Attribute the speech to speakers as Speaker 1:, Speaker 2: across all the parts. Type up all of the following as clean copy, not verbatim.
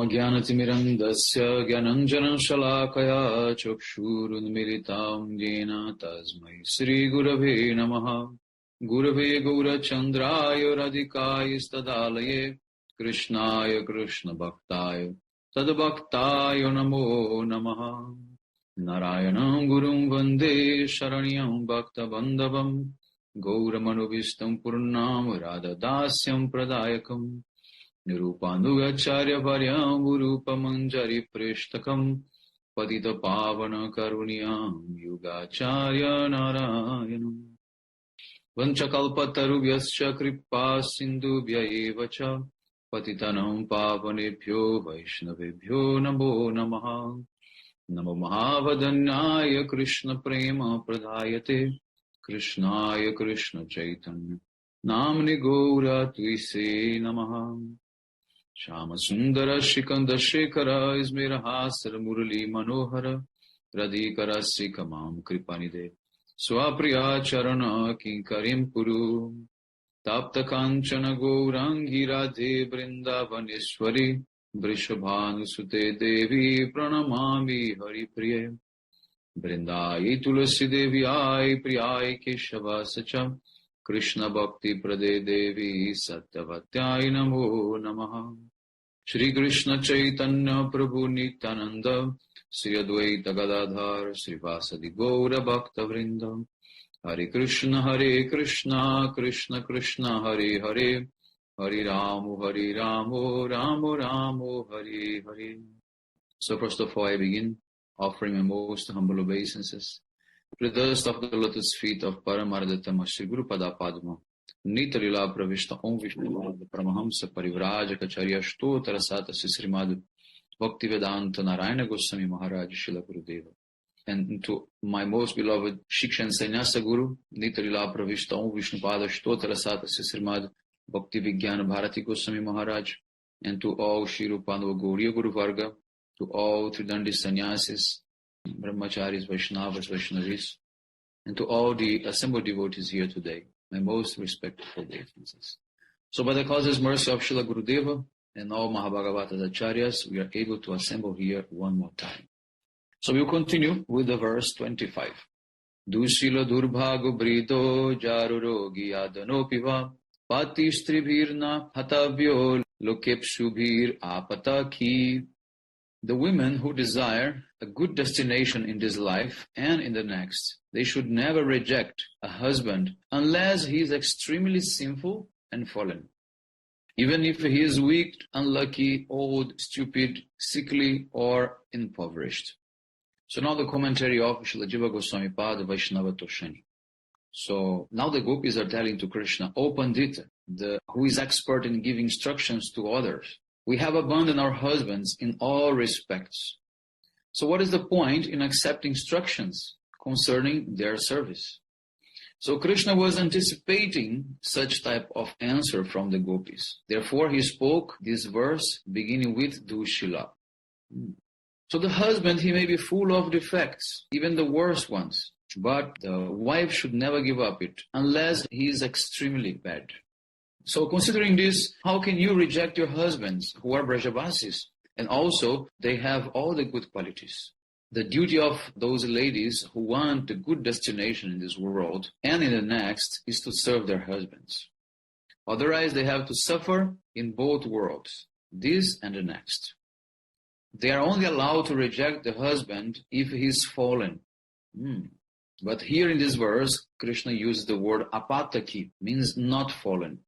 Speaker 1: Omagyanatimirandasya Gyananjanashalakaya Chakshurunmilitam Yena Tasmai Sri Gurave Namaha Gurave Gaurachandraya Radhikaya Stadalaye Krishnaya Krishna Bhaktaya Tadbhaktaya Namo Namaha Narayanam Gurum Vande Sharanyam Bhakta Bandhavam Gauramanubhistam Purnam Radhadasyam Pradayakam Nirupandugacharya Bharyam Urupamanjari Preshtakam Patita Pavana Karuniyam Yugacharya Narayanam Vanchakalpatarubhyascha Kripa Sindhubhya Evacha Patitanam Pavanebhyo Vaishnavebhyo Namo Namaha Namo Mahavadanyaya Krishna Prema Pradayate Krishnaya Krishna Chaitanya Namni Gaura Tuise Namaha Shama Sundara Shikanda Shekhara Ismera Hasara Murali Manohara Radhikara Sikamam Kripanide Swapriya Charana Kinkarim Puru Tapta Kanchana Gaurangi Radhe Vrindavaneshwari Vrishabhanusute Devi Pranamami Hari Priye Vrindayi Tulasi Devi Ai Priyai Keshava Sacha Krishna Bhakti Prade Devi Satyavatyai Namo Namaha Shri Krishna Chaitanya Prabhu Nityananda Sri Advaita Gadadhar Sri Vasadi Gaura Bhakta Vrinda Hare Krishna Krishna Krishna Hare Hare Hare Ramu Ramu Ramu Hare Hare. So first of all I begin offering my most humble obeisances to the dust of the lotus feet of Paramardatama Shri Guru Pada Padma Nita Lila Pravishta Om Vishnu Paramahamsa Parivrajaka Charya Shtota Rasata Srimad Bhaktivedanta Narayana Goswami Maharaj Srila Gurudeva. And to my most beloved Shiksha and Sannyasa Guru Nita Lila Pravishta Om Vishnu Pada Shtota Rasata Srimad Bhakti Vijnana Bharati Goswami Maharaj, and to all Shri Rupanova Gauriya Guru Varga, to all Tridandi Sannyasis, Brahmacharis, Vaishnavas, Vaishnavis, and to all the assembled devotees here today, my most respectful obeisances. So by the causeless mercy of Srila Gurudeva and all Mahabhagavata Acharyas, we are able to assemble here one more time. So we'll continue with the verse 25. Dushila Durbhago Brido Jarurogi Adanopiva Patistribhirna Hatavyo Lokepshubhir Apataki. The women who desire a good destination in this life and in the next, they should never reject a husband unless he is extremely sinful and fallen. Even if he is weak, unlucky, old, stupid, sickly, or impoverished. So now the commentary of Srila Jiva Goswami Pada Vaishnava Toshani. So now the gopis are telling to Krishna, O Pandita, who is expert in giving instructions to others, we have abandoned our husbands in all respects. So what is the point in accepting instructions concerning their service? So Krishna was anticipating such type of answer from the gopis. Therefore he spoke this verse beginning with Dushila. So the husband, he may be full of defects, even the worst ones. But the wife should never give up it unless he is extremely bad. So considering this, how can you reject your husbands who are Brajavasis? And also, they have all the good qualities. The duty of those ladies who want a good destination in this world and in the next is to serve their husbands. Otherwise, they have to suffer in both worlds, this and the next. They are only allowed to reject the husband if he is fallen. But here in this verse, Krishna uses the word apataki, means not fallen.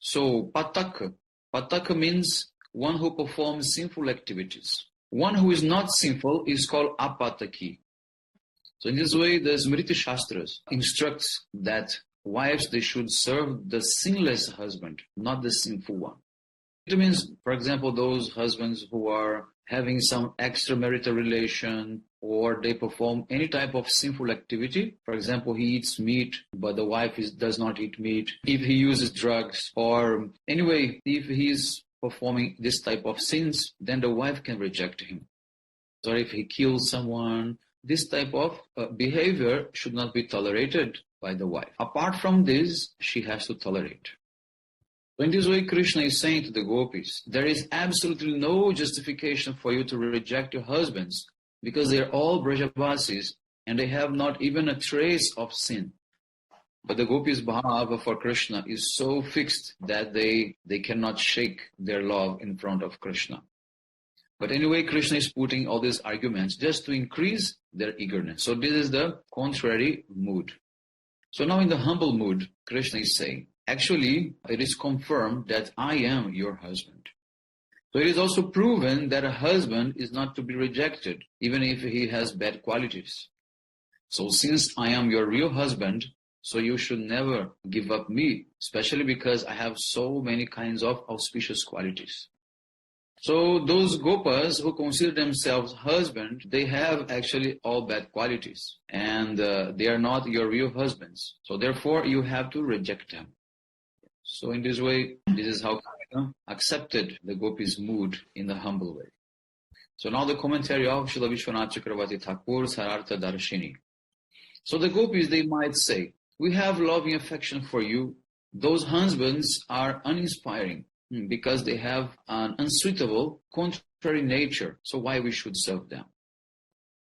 Speaker 1: So pataka means one who performs sinful activities. One who is not sinful is called apataki. So in this way, the Smriti Shastras instructs that wives, they should serve the sinless husband, not the sinful one. It means, for example, those husbands who are having some extramarital relation, or they perform any type of sinful activity. For example, he eats meat, but the wife does not eat meat. If he uses drugs, or anyway, if he is performing this type of sins, then the wife can reject him. Or if he kills someone, this type of behavior should not be tolerated by the wife. Apart from this, she has to tolerate. So in this way, Krishna is saying to the gopis, there is absolutely no justification for you to reject your husbands because they are all Brajavasis and they have not even a trace of sin. But the gopis' bhava for Krishna is so fixed that they cannot shake their love in front of Krishna. But anyway, Krishna is putting all these arguments just to increase their eagerness. So this is the contrary mood. So now in the humble mood, Krishna is saying, actually, it is confirmed that I am your husband. So it is also proven that a husband is not to be rejected, even if he has bad qualities. So since I am your real husband, so you should never give up me, especially because I have so many kinds of auspicious qualities. So those gopas who consider themselves husband, they have actually all bad qualities and they are not your real husbands. So therefore you have to reject them. So in this way, this is how Krishna accepted the gopis' mood in the humble way. So now the commentary of Srila Vishwanath Chakravarti Thakur Sarartha Darshini. So the gopis, they might say, we have loving affection for you. Those husbands are uninspiring because they have an unsuitable, contrary nature. So why we should serve them?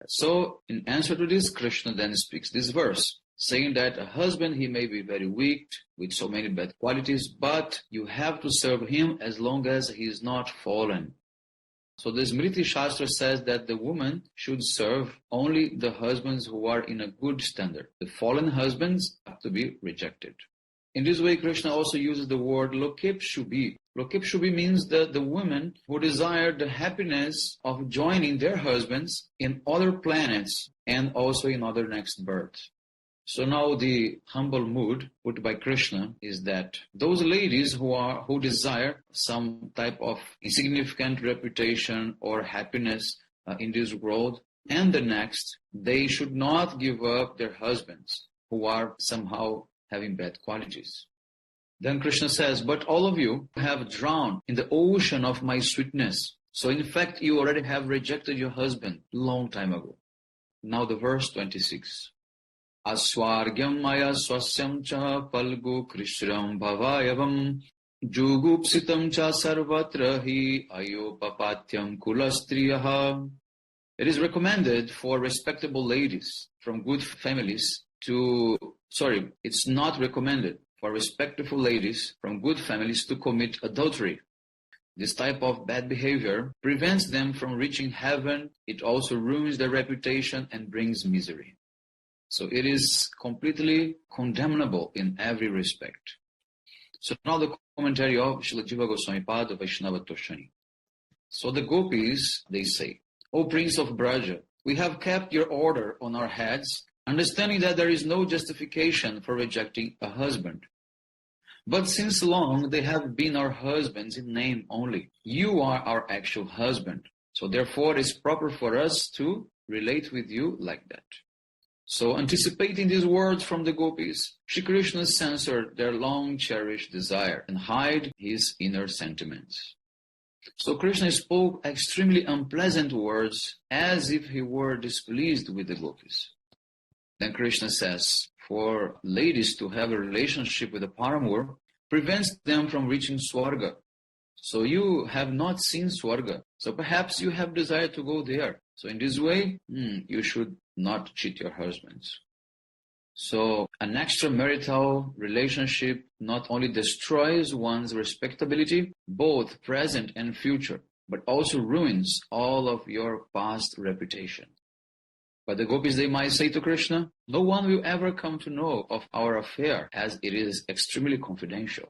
Speaker 1: So in answer to this, Krishna then speaks this verse, saying that a husband, he may be very weak with so many bad qualities, but you have to serve him as long as he is not fallen. So the Smriti Shastra says that the woman should serve only the husbands who are in a good standard. The fallen husbands have to be rejected. In this way, Krishna also uses the word lokepshubi. Lokepshubi means that the women who desire the happiness of joining their husbands in other planets and also in other next births. So now the humble mood put by Krishna is that those ladies who desire some type of insignificant reputation or happiness in this world and the next, they should not give up their husbands who are somehow having bad qualities. Then Krishna says, but all of you have drowned in the ocean of my sweetness. So in fact, you already have rejected your husband long time ago. Now the verse 26. Aswargyam maya swasyam cha palgu krishram bhavayavam jugupsitam cha sarvatra hi ayopapatyam kulastriyaha. It is recommended for respectable ladies from good families it's not recommended for respectable ladies from good families to commit adultery. This type of bad behavior prevents them from reaching heaven. It also ruins their reputation and brings misery. So it is completely condemnable in every respect. So now the commentary of Srila Jiva Goswami Pada Vaishnava Toshani. So the gopis, they say, O Prince of Braja, we have kept your order on our heads, understanding that there is no justification for rejecting a husband. But since long they have been our husbands in name only. You are our actual husband. So therefore it is proper for us to relate with you like that. So anticipating these words from the gopis, Shri Krishna censored their long-cherished desire and hid his inner sentiments. So Krishna spoke extremely unpleasant words as if he were displeased with the gopis. Then Krishna says, for ladies to have a relationship with a paramour prevents them from reaching Swarga. So you have not seen Swarga. So perhaps you have desire to go there. So in this way, you should not cheat your husbands. So an extramarital relationship not only destroys one's respectability, both present and future, but also ruins all of your past reputation. But the gopis, they might say to Krishna, no one will ever come to know of our affair as it is extremely confidential.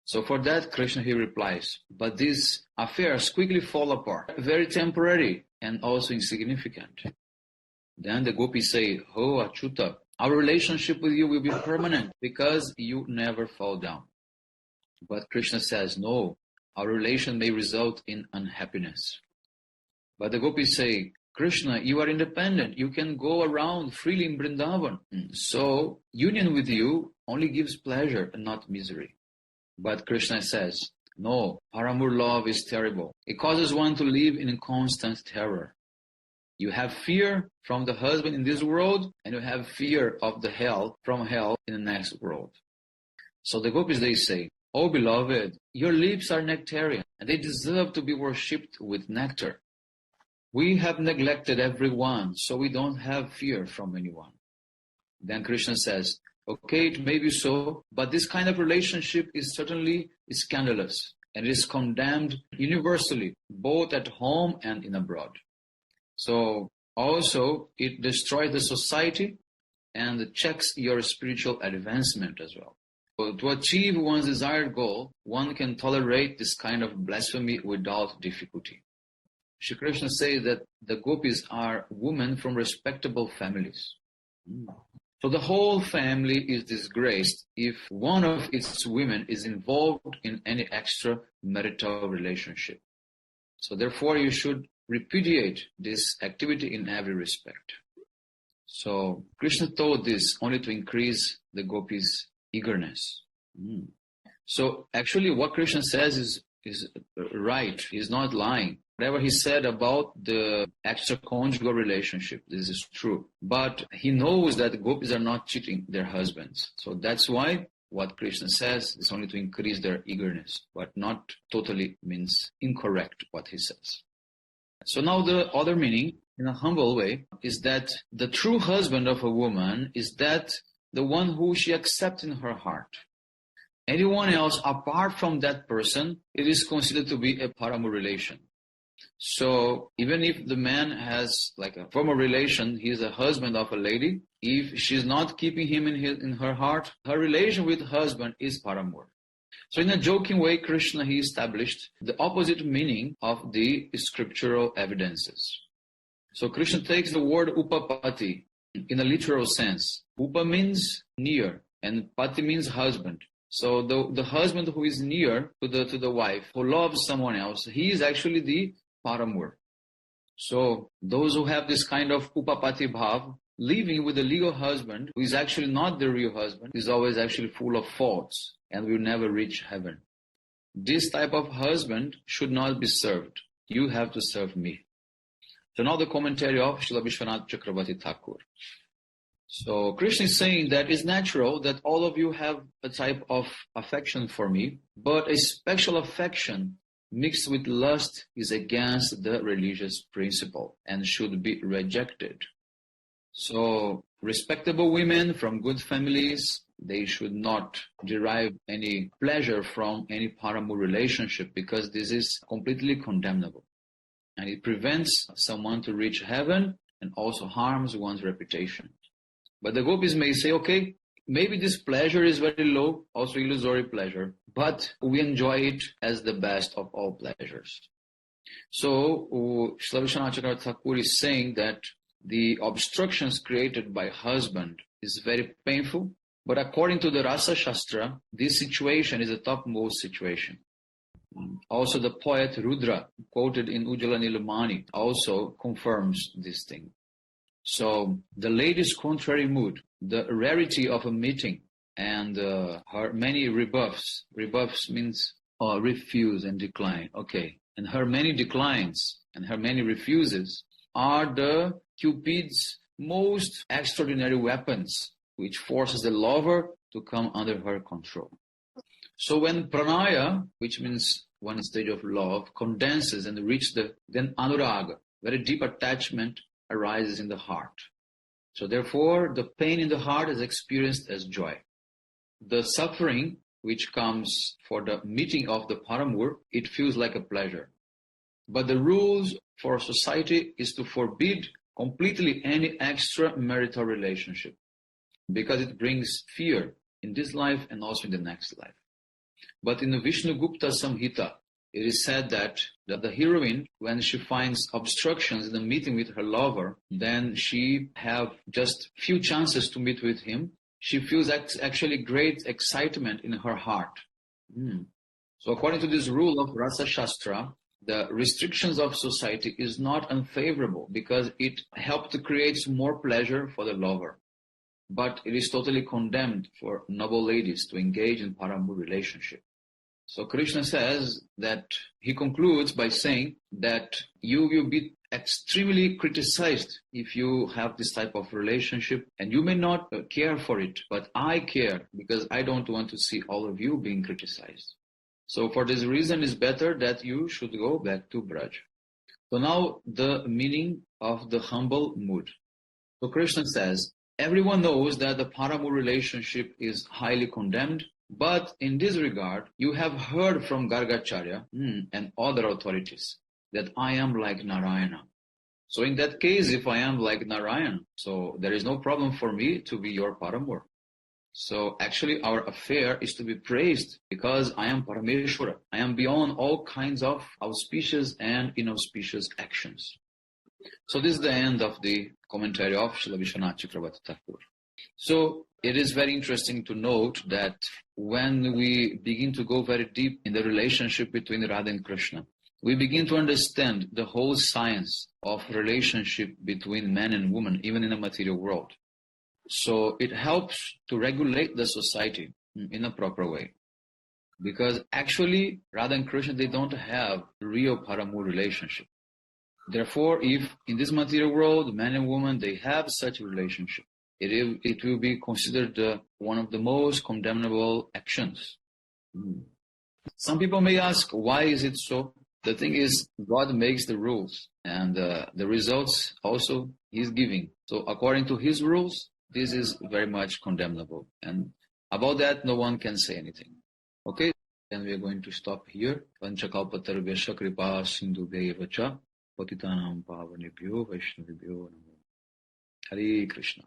Speaker 1: So for that, Krishna, he replies, but these affairs quickly fall apart, very temporary and also insignificant. Then the gopis say, oh Achyuta, our relationship with you will be permanent because you never fall down. But Krishna says, no, our relation may result in unhappiness. But the gopis say, Krishna, you are independent. You can go around freely in Vrindavan. So union with you only gives pleasure and not misery. But Krishna says, no, paramour love is terrible. It causes one to live in constant terror. You have fear from the husband in this world, and you have fear of the hell from hell in the next world. So the gopis, they say, "Oh beloved, your lips are nectarian, and they deserve to be worshipped with nectar. We have neglected everyone, so we don't have fear from anyone." Then Krishna says, "Okay, it may be so, but this kind of relationship is certainly scandalous, and it is condemned universally, both at home and in abroad. So also it destroys the society and checks your spiritual advancement as well. So to achieve one's desired goal, one can tolerate this kind of blasphemy without difficulty." Shri Krishna says that the gopis are women from respectable families. So the whole family is disgraced if one of its women is involved in any extramarital relationship. So therefore you should repudiate this activity in every respect. So Krishna told this only to increase the gopis' eagerness. So actually what Krishna says is right. He's not lying. Whatever he said about the extra-conjugal relationship, this is true. But he knows that the gopis are not cheating their husbands. So that's why what Krishna says is only to increase their eagerness, but not totally means incorrect what he says. So now the other meaning, in a humble way, is that the true husband of a woman is that the one who she accepts in her heart. Anyone else apart from that person, it is considered to be a paramour relation. So even if the man has like a formal relation, he is a husband of a lady, if she's not keeping him in her heart, her relation with husband is paramour. So in a joking way, Krishna, he established the opposite meaning of the scriptural evidences. So Krishna takes the word upapati in a literal sense. Upa means near and pati means husband. So the husband who is near to the wife, who loves someone else, he is actually the paramour. So those who have this kind of upapati bhav, living with a legal husband who is actually not the real husband, is always actually full of faults and will never reach heaven. This type of husband should not be served. You have to serve me. So now the commentary of Srila Vishwanath Chakravarti Thakur. So Krishna is saying that it's natural that all of you have a type of affection for me, but a special affection mixed with lust is against the religious principle and should be rejected. So respectable women from good families, they should not derive any pleasure from any paramour relationship because this is completely condemnable. And it prevents someone to reach heaven and also harms one's reputation. But the gopis may say, okay, maybe this pleasure is very low, also illusory pleasure, but we enjoy it as the best of all pleasures. So Srila Vishwanath Chakravarti Thakur is saying that the obstructions created by husband is very painful, but according to the Rasa Shastra, this situation is the topmost situation. Also the poet Rudra, quoted in Ujjala Nilamani, also confirms this thing. So the lady's contrary mood, the rarity of a meeting, and her many rebuffs. Rebuffs means refuse and decline. Okay. And her many declines and her many refuses are the Cupid's most extraordinary weapons, which forces the lover to come under her control. So when pranaya, which means one stage of love, condenses and reaches then anuraga, very deep attachment arises in the heart. So therefore, the pain in the heart is experienced as joy. The suffering which comes for the meeting of the paramour, it feels like a pleasure. But the rules for society is to forbid completely any extramarital relationship because it brings fear in this life and also in the next life. But in the Vishnugupta Samhita, it is said that the heroine, when she finds obstructions in the meeting with her lover, then she have just few chances to meet with him. She feels actually great excitement in her heart. So according to this rule of Rasa Shastra, the restrictions of society is not unfavorable because it helps to create more pleasure for the lover. But it is totally condemned for noble ladies to engage in paramour relationship. So Krishna says that he concludes by saying that you will be extremely criticized if you have this type of relationship, and you may not care for it, but I care because I don't want to see all of you being criticized. So for this reason, it's better that you should go back to Braj. So now the meaning of the humble mood. So Krishna says, everyone knows that the paramour relationship is highly condemned, but in this regard, you have heard from Gargacharya and other authorities that I am like Narayana. So in that case, if I am like Narayana, so there is no problem for me to be your paramour. So actually our affair is to be praised because I am Parameshwara. I am beyond all kinds of auspicious and inauspicious actions. So this is the end of the commentary of Srila Vishwanath Chakravarti Thakur. So it is very interesting to note that when we begin to go very deep in the relationship between Radha and Krishna, we begin to understand the whole science of relationship between man and woman, even in the material world. So it helps to regulate the society in a proper way. Because actually, Radha and Krishna, they don't have real paramour relationship. Therefore, if in this material world, man and woman, they have such a relationship, it will be considered one of the most condemnable actions. Some people may ask, why is it so? The thing is, God makes the rules, and the results also He's giving. So according to His rules, this is very much condemnable. And about that, no one can say anything. Okay? Then we are going to stop here. Panchakalpatarubhyascha kripa sindhubhyeva cha patitanam pavanebhyo vaishnavibhyo namo. Hare Krishna.